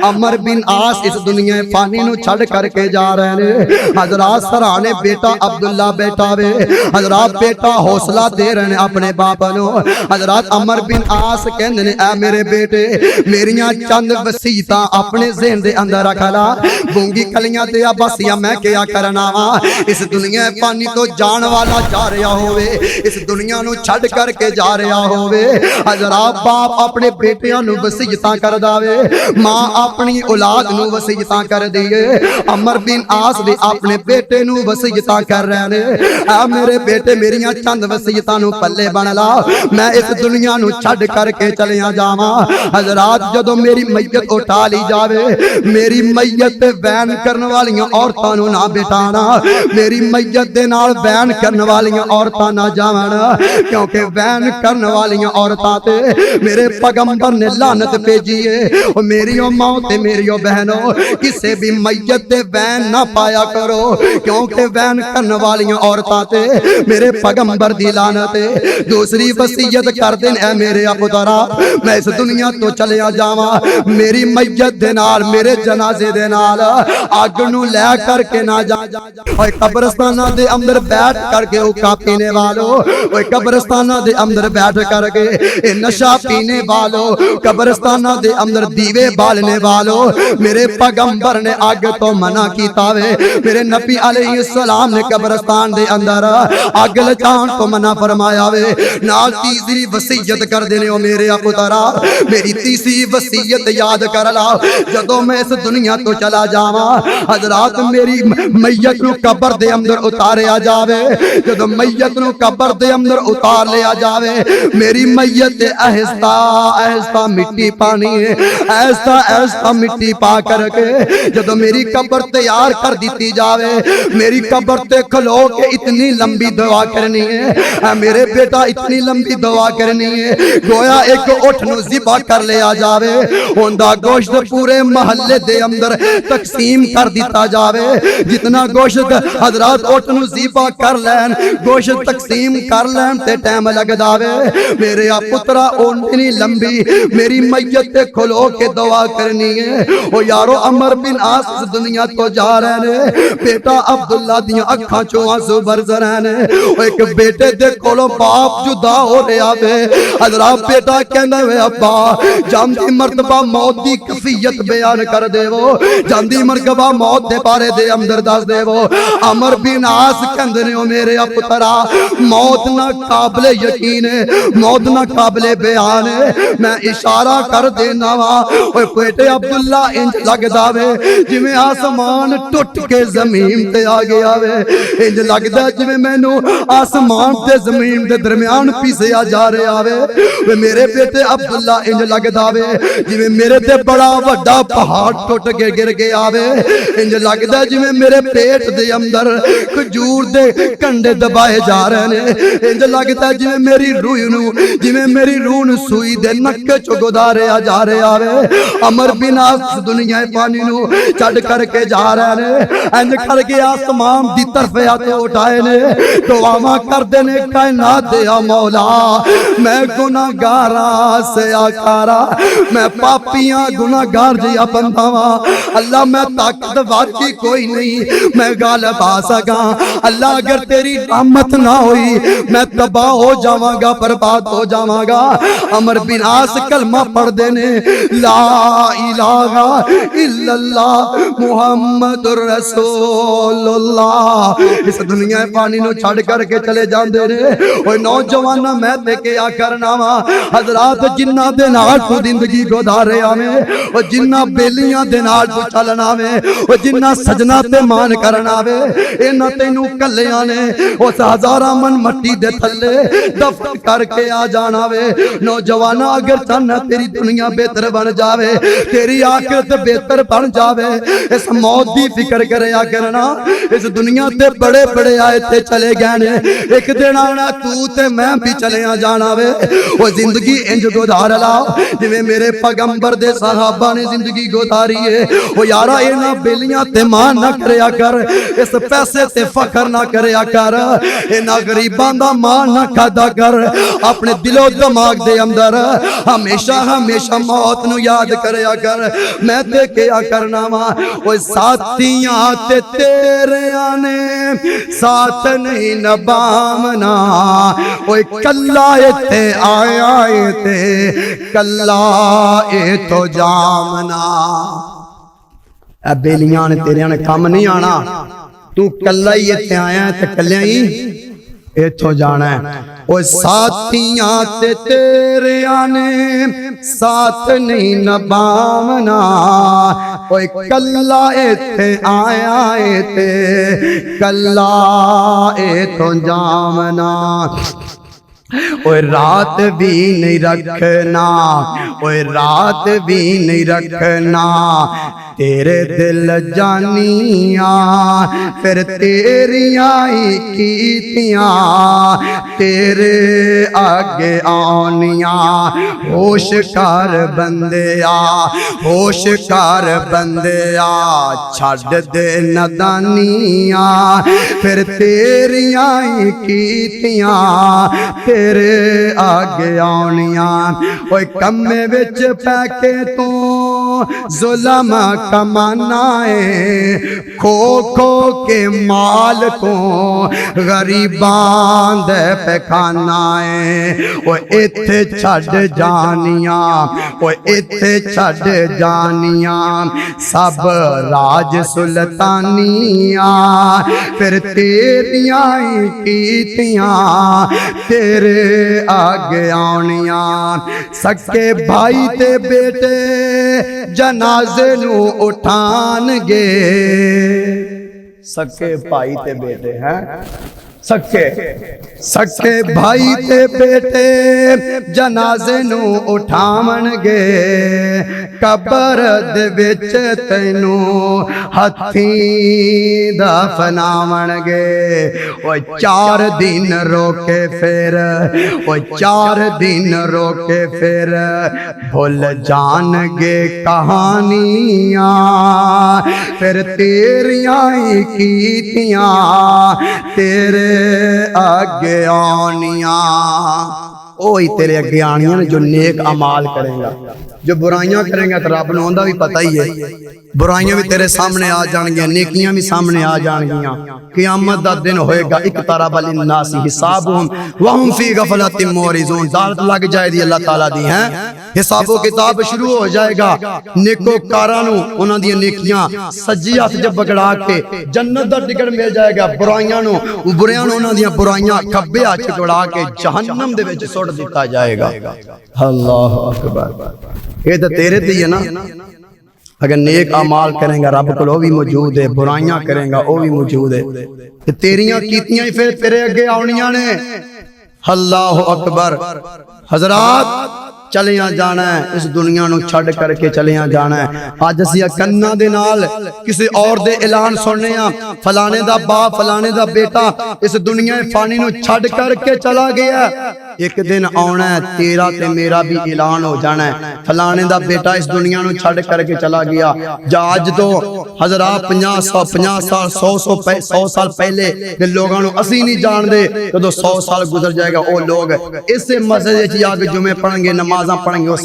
अमर बिन आस इस दुनिया फानी नू छड़ करके जा रहे ने। हजरात सराने बेटा अब्दुल्ला बेटा वे, हजरात बेटा हौसला दे रहे ने अपने बाप नू। हजरात अमर बिन आस कहंदे ने ऐ मेरे बेटे मेरियां चंद वसीयतां अपने ज़हन दे अंदर रख ला। गूंगी कलियां ते आबासियां मैं क्या करना वा। इस दुनिया पानी तो जान वाला जा रहा होवे, इस दुनिया नू छड़ करके जा रहा होवे। हज़रात बाप अपने बेटियां नू वसीयतां कर दावे, मां अपनी औलाद नू वसीयतां कर दिए। अमर बिन आस भी अपने बेटे नू वसीयतां कर रहे ने। आ मेरे बेटे मेरियां चंद वसीयतां नू पल्ले बन ला, मैं इस दुनिया नू छड़ करके चलिया जावां। हज़रात जदों मेरी मैयत उठा ली जावे, मेरी मैयत बैन करने वालियां औरतां नू ना बिठाना, मेरी मैयत दे नाल बैन करने वालियां औरतां ना जावन, क्योंकि बैन करने वालियां औरतां ते मेरे पैगंबर ने लानत भेजी है। ओ मेरी मां ते मेरी बहनों किसे भी मैयत ते बैन ना पाया करो, क्योंकि बैन करने वालियां औरतां ते मेरे पैगंबर दी लानत है। दूसरी वसीयत कर देन ऐ मेरे पुत्रा मैं इस दुनिया तो चलिया जावां, मेरी मैयत दे नाल मेरे जनाजे दे नाल अग नू लै करके ना जा। ओए कब्रिस्ताना दे अंदर बैठ करके हुक्का पीने वालों, ओए कब्रिस्ताना दे अंदर बैठ करके ए नशा पीने वालों, कब्रिस्ताना दे अंदर दीवे बालने वालों, मेरे पैगंबर ने अग तो मना कीता वे। मेरे नबी अलैहिस्सलाम ने कब्रिस्तान दे अंदर अग लचाण तो मना फरमाया वे। नाल तीसरी वसीयत कर देने ओ मेरे पुत्रा, मेरी तीसरी वसीयत याद कर ला। जदों मैं इस दुनिया तो चला जावा, हजरात मेरी मैयत नू कब्र दे अंदर उतारिया जावे। जदों मैयत नू कब्र दे अंदर उतार लिया जावे, मेरी मैयत आहिस्ता आहिस्ता मिट्टी पानी है, आहिस्ता आहिस्ता मिट्टी पा करके जदों मेरी कब्र तैयार कर दी जावे, मेरी कब्र ते खलो के इतनी लंबी दुआ करनी है मेरे बेटा, इतनी लंबी दुआ करनी है गोया एक उठ नू ज़िबा कर लिया जावे, उनका गोश्त पूरे महल्ले दे अंदर तकसीम कर दिता जावे। जितना गोश्त हजरात उठ नू ज़िबा कर लैन, गोश्त तकसीम कर लैन ते टाइम लगदा वे। मेरे पुत्रा ओनी लंबी मेरी मैयत ते खलो के दुआ करनी है। ओ यारो अमर बिन आस दुनिया तो जा रहे ने, बेटा अब्दुल्ला दियां अखां चों आंसू बरस रहे ने। ओ एक बेटे दे कोलों बाप जुदा हो रहा वे। हजरात बेटा कहंदा वे अब्बा जम दी मर्तबा मौत दी कफियत बयान कर देवो, जांदी मरकबा मौत दे बारे दे अंदर दस देवो। अमर बिन आस कहंदे ने ओ मेरे पुत्रा, मौत ना काबिले यकीन है, मौत ना काबिले बयान है। मैं इशारा कर देना वा, ओए बेटे अब्दुल्ला इंज लगदा वे जिवें आसमान टुट के जमीन ते आ गया वे, इंज लगदा जिवें मैनू आसमान ते जमीन दे दरमियान पीसिया जा रहा वे। मेरे बेटे अब्दुल्ला इंज लगदा वे जिवें मेरे ते बड़ा वड्डा पहाड़ टुट के गिर गया वे, इंज लगदा जिवें मेरे पेट दे अंदर खजूर दे कंडे दबाए जा रहे ने, इंज लगदा जिवें मेरी रूह नूं सूई दे नक्के चो गुदारिया जा रहा वे। अमर बिना दुनिया पानी नूं छड्ड करके जा रहे ने, इंज करके आसमान दी तरफ हाथ उठाए ने, दुआवां करदे ने कायनात दे मौला मैं गुनाहगारा से आकारा, मैं पापियां गुनाहगार जिया बंदा वा, अल्लाह मैं ताकतवर की कोई नहीं, मैं गालिब आ सका। अल्लाह अगर तेरी रहमत ना हुई मैं तबाह हो जावांगा, बर्बाद हो जावांगा। अमर बिनास कलमा पढ़ देने ला इलाहा इल्लल्लाह मुहम्मदुर रसूलुल्लाह, इस दुनिया पानी नूं छड़ करके चले जांदे ने। ओए नौजवाना मैं ते क्या करना वा, हजरात जिन्ना दे नाल तू जिंदगी गुजारे आवे, ओ जिन्ना बेलियां दे नाल तू चलना वे, ओ जिन्ना सजना ते मान करना वे, इन्हां तैनू कल्लियां ने उस हजारां मन मट्टी दे थल्ले दफन करके आ जाना वे। नौजवाना अगर चाहना तेरी दुनिया बेहतर बन जावे, तेरी आखिरत बेहतर बन जावे, इस मौत दी फिक्र करया करना। इस दुनिया ते बड़े बड़े आए थे चले गए ने, एक दिन आना तू ते मैं भी चले जाना वे। वो जिंदगी इंज गुजार ला जिवें मेरे पैगंबर दे सहाबा ने जिंदगी गुजारी है। वो यारा इन्हां बेलियां ते मान ना करया कर, इस पैसे ते फखर ना करया कर, इन्हां गरीबां दा मान ना खादा कर। अपने दिलो दिमाग दे अंदर हमेशा हमेशा मौत नू याद करया कर। मैं ते क्या करना वा, ओ साथियां ते तेरियां ने साथ नहीं नभावना, ओए कल्ला इत्थे आया ते कल्ला ए तो जामना। ए बेलियां ने तेरियां ने काम नहीं आना, तू कल्ला ही इत्थे आया ते कल्ला ही इथों जाना है। ओ साथियां ते तेरियां ने साथ नहीं नभावना, ओए कल्ला इत्थे आया ते कल्ला इथों जावना। ओए रात भी नहीं रखना, ओए रात भी नहीं रखना, तेरे दिल जानिया फिर तेरिया ही कीतियां तेरे आगे आनिया। होश कर बंदिया, होश कर बंदिया, छड़ दे नदानिया फिर तेरिया ही कीतियां तेरे आगे आनिया। ओए कम्मे विच पैके तू जुल्म कमाना है, खो खो के माल को गरीबां दे पे खाना है। ओ इत्थे छड़ जानिया, ओ इत्थे छड़ जानिया, सब राज सुल्तानिया फिर तेरिया ही कीतियां तेरे आगे आनिया। सके भाई ते बेटे जनाजे नू उठानगे, सके भाई ते बेटे हैं, सके भाई ते बेटे जनाजे नू उठावणगे। कबर दे विच तैनू हथी दफनावणगे। ओ 4 दिन रोके फिर, ओ 4 दिन रोके फिर भुल जानगे कहानियां फिर तेरियां ही कीतियां तेरे आगे आनिया। ओ ही तेरे अगे आनियां जो नेक अमाल करेगा। जो बुराइयां करेंगे तो रब नूं उहदा भी पता ही है, बुराइयां भी तेरे सामने आ जाणगियां, नेकियां भी सामने आ जाणगियां। क़यामत दा दिन होएगा, इक़्तरब लिन्नासी हिसाबुहुम व हुम फी गफलतिन मुरिज़ून। दालत लग जाएगी अल्लाह ताला दी है, हिसाबो किताब शुरू हो जाएगा। नेकोकारां नूं उन्हां दी नेकियां सज्जी हथ च पकड़ा के जन्नत दा टिकट मिल जाएगा, बुराइयां नूं बुरियां नूं उन्हां दी बुराइयां खब्बे हथ च पकड़ा के जहन्नम दे विच सुट दिता जाएगा। अल्लाह अकबर। ये तो तेरे ते ही है ना। अगर नेक अमाल करेंगा रब कोल वो भी मौजूद है, बुराइयां करेंगा वो भी मौजूद है। ते तेरियां कीतियां ही फिर तेरे अगे आउणियां ने। अल्लाह अकबर। हजरात चलिया जाना है, इस दुनिया नूं छड़ करके चलिया जाना है। अज असीं कन्ना दे नाल किसी और दे ऐलान सुनने आ, फलाने दा बाप फलाने दा बेटा इस दुनिया फानी नूं छड़ करके चला गया। एक दिन आना है तेरा ते मेरा भी ऐलान हो जाना है, फलाने दा बेटा इस दुनिया नूं छड़ करके चला गया। जा अज तो हज़रात 50 साल 100 साल पहले दे लोगां नूं असीं नहीं जानदे, जदों 100 साल गुजर जाएगा वो लोग इस मस्जिद च आके जुमे पढ़ेंगे, नमाज़ां पढ़ेंगे, वो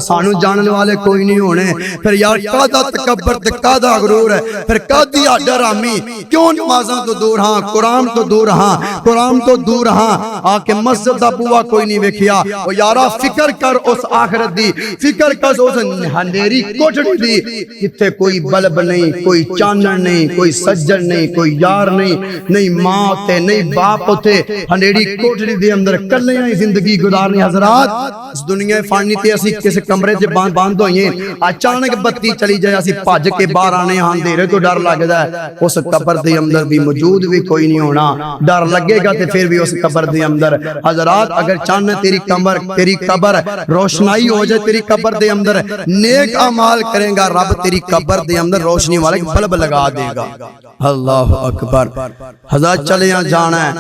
सानू जानने वाले कोई नहीं होने। फिर यार कादा तकब्बर ते कादा गुरूर है, फिर कादी डरामी, क्यों नमाज़ां तो दूर हां, कुरान तो दूर हां, कुरान तो दूर हां, आके मस्जिद दा बुआ कोई नहीं वेखिया। ओ यारा फिक्र कर उस आखिरत दी, फिक्र कर उस अंधेरी कोठड़ी दी जिथे कोई बल्ब नहीं, कोई चानन नहीं, कोई सज्जन नहीं, कोई यार नहीं, नहीं मां ते नहीं बाप उथे अंधेरी कोठड़ी दे अंदर कल्लियां ही जिंदगी गुजारनी। हज़रात इस दुनिया फानी ते असीं किस कमरे च बंद होइए, अचानक बत्ती चली जाए असीं भज के बाहर आने हां, अंधेरे तो डर लगदा है। उस कब्र दे अंदर भी मौजूद भी कोई नहीं होना, डर लगेगा ते फिर भी उस कब्र दे अंदर। हज़रात अगर चाहना तेरी कब्र रोशनाई हो जाए, तेरी कब्र दे अंदर नेक अमाल करेगा रब तेरी कब्र दे अंदर रोशनी वाला बल्ब लगा देगा। अल्लाह अकबर। हज़रात चलिया जाना है,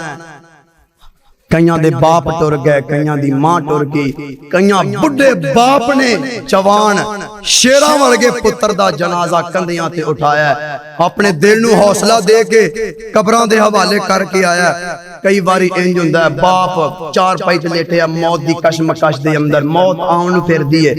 कईयां दे बाप टुर गए, कईयां दी मां टुर गई, कईयां बुढ़े बाप ने जवान शेरां वर्गे पुत्र दा जनाजा कंधियां ते उठाया, अपने दिल नूं हौसला दे के कब्रां दे हवाले करके आया। कई बारी इंज हुंदा है बाप चार पाई ते लेटे मौत दी कशमकश दे अंदर, मौत आउण नूं फिरदी है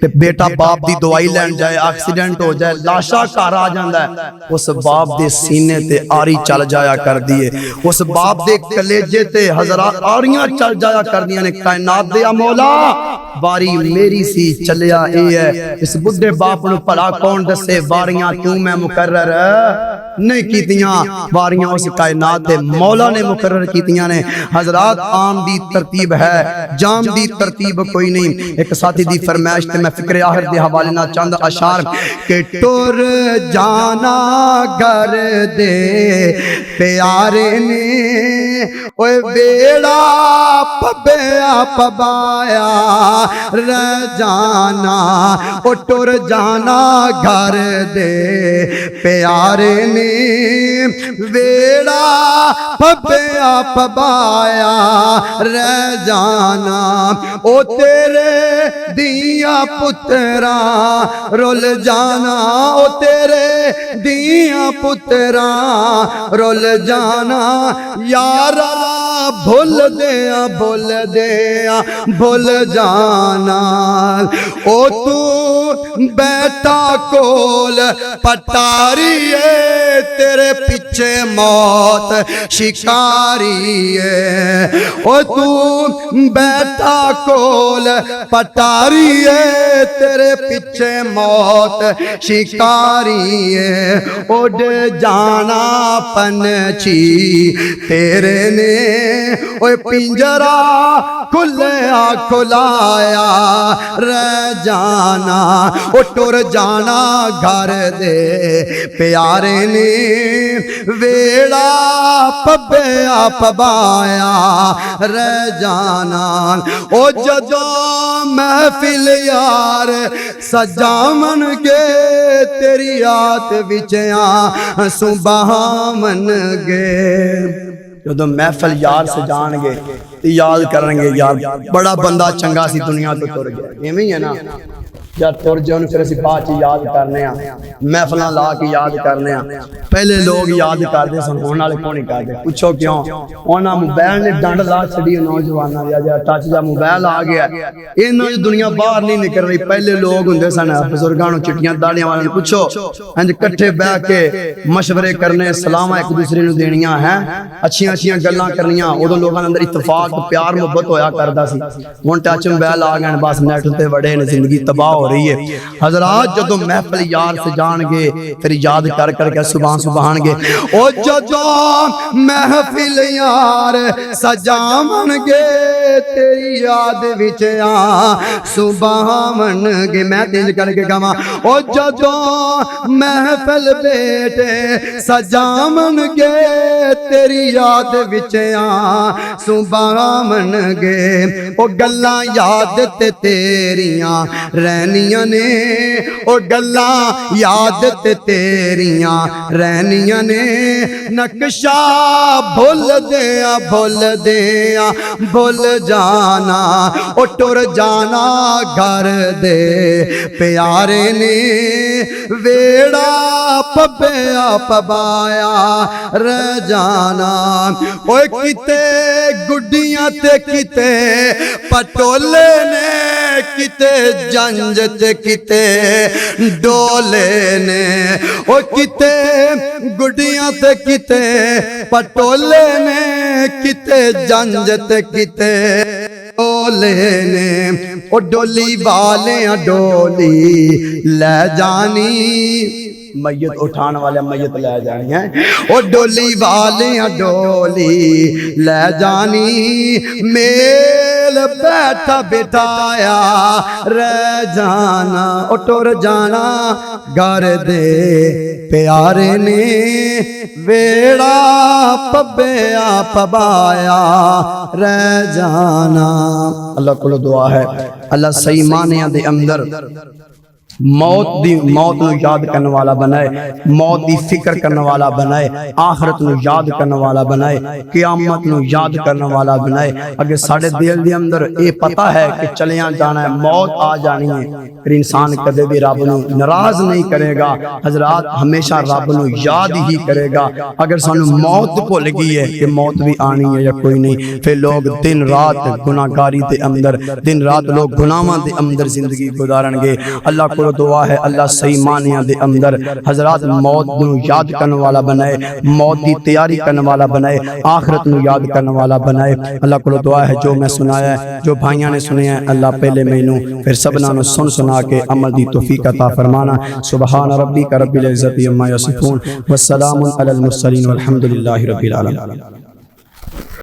ते बेटा बाप दी दवाई लैण जाए, एक्सीडेंट हो जाए, लाशा घर आ जांदा है, उस बाप दे सीने ते आरी चल जाया करदी है, उस बाप दे कलेजे ते हज़रात आरियां चल जाया करदियां ने। कायनात दे मौला बारी मेरी सी चलिया ए है, इस बुढ़े बाप नूं भला कौन दसे, बारियां तू मैं मुकर्रर नहीं कीतियां, बारियां उस कायनात दे मौला ने मुकर्रर कीतियां ने। हज़रात आम दी तरतीब है, जाम दी तरतीब कोई नहीं। एक साथी दी फरमाइश ते मैं फिक्र आखिर दे हवाले ना चंद अशार के टुर जाना घर दे प्यारे ने, ओए बेड़ा पबया पबाया रह जाना, ओ टुर जाना घर दे प्यारे ने, वेड़ा पबया पबाया रह जाना, ओ तेरे दिया पुत्रा रुल जाना, ओ तेरे दिया पुत्रा रुल जाना, यारा भुल दिया भुल जाना, ओ तू बैठा कोल पटारी है, तेरे पीछे मौत शिकारी है, ओ तू बैठा कोल पटारी है, तेरे पीछे मौत शिकारी है, उड़ जाना पंछी तेरे ने, ओए पिंजरा खुलिया खुलाया रह जाना, ओ टुर जाना घर दे प्यारे ने, वेड़ा पबया पबाया रह जाना, ओ जदों महफिल यार सजावन गे, तेरी याद विच आंसू बहावन गे। जदों महफिल यार सजाणगे ते याद करनगे यार बड़ा बंदा चंगा सी दुनिया तो तुर गया, इवें ही है ना। जब तुर जाओ फिर असीं बाद च याद करने महफिल ला के याद करने पहले लोग याद करते सन हुण वाले कोई नहीं करते पूछो क्यों उन्होंने मोबाइल ने डंड ला छड़ी नौजवानों की टच का मोबाइल आ गया इन्हों दुनिया बाहर नहीं निकल रही पहले लोग होंगे सन बुजुर्गों चिट्ठियां दाड़ियां वाले पूछो इंज कट्ठे बह के मशवरे करने सलाहां एक दूसरे को देनियां हैं अच्छियां अच्छियां गल्लां करनियां उदों लोगों के अंदर इत्तफाक प्यार मुहब्बत होया करदा सी हुण टच मोबाइल आ गए बस नेट ते बड़े ने जिंदगी तबाह हो रही है हजरात जदों महफिल यार सजाणगे फिर याद कर करके सुभान सुभानगे ओ जदों महफिल यार सजावणगे तेरी याद विच आ सुभावणगे मैं तेज करके गावां ओ जदों महफिल बेटे सजावणगे तेरी याद विच आ सुभावणगे ओ गल्लां याद ते तेरियां रहनियां ने ओ गल्लां याद ते तेरियां रहनियां ने नक्शा भुल दिया भुल जाना ओ टुर जाना घर दे प्यारे ने वेड़ा पब्बिया पबाया रह जाना ओए किते गुड्डियां ते किते पटोले ने किते जंज ते किते डोले ने ओ किते गुड्डियां ते किते पटोले ने किते जंज ते किते डोले ने ओ डोली वाले डोली ले जानी मैयत उठाने वाले मैयत ले जानी है ओ डोली वाले डोली ले जानी मेल बैठा बिठाया रह जाना ओ टुर जाना घर दे प्यारे ने वेड़ा पब्बिया पबाया रह जाना। अल्लाह को दुआ है अल्लाह सही मानिया दे अंदर मौत नू याद करने वाला बनाए मौत की फिक्र करने वाला बनाए आखिरत नू याद करने वाला बनाए क़यामत नू याद करने वाला बनाए। अगर साढ़े दिल के अंदर ये पता है कि चलिया जाना है मौत आ जानी है फिर इंसान कदे भी रब नू नाराज नहीं करेगा हजरात हमेशा रब नू याद ही करेगा। अगर सानू मौत भुल गई है कि मौत भी आनी है या कोई नहीं फिर लोग दिन रात गुनाहगारी के अंदर दिन रात लोग गुनाहां के अंदर जिंदगी गुजारनगे। अल्लाह को दुआ है अल्लाह सही मानिया दे अंदर हजरात मौत नू याद करने वाला बनाए मौत की तैयारी करने वाला बनाए आखिरत नू याद करने वाला बनाए। अल्लाह को दुआ है जो मैं सुनाया है जो भाइयों ने सुने हैं अल्लाह पहले मैनू फिर सबना नू सुन सुना के अमल दी तौफीक अता फरमाना। सुबहान रब्बिका रब्बिल इज्जति अम्मा यसिफून वस्सलामुन अलल मुरसलीन वल्हम्दुलिल्लाहि रब्बिल आलमीन।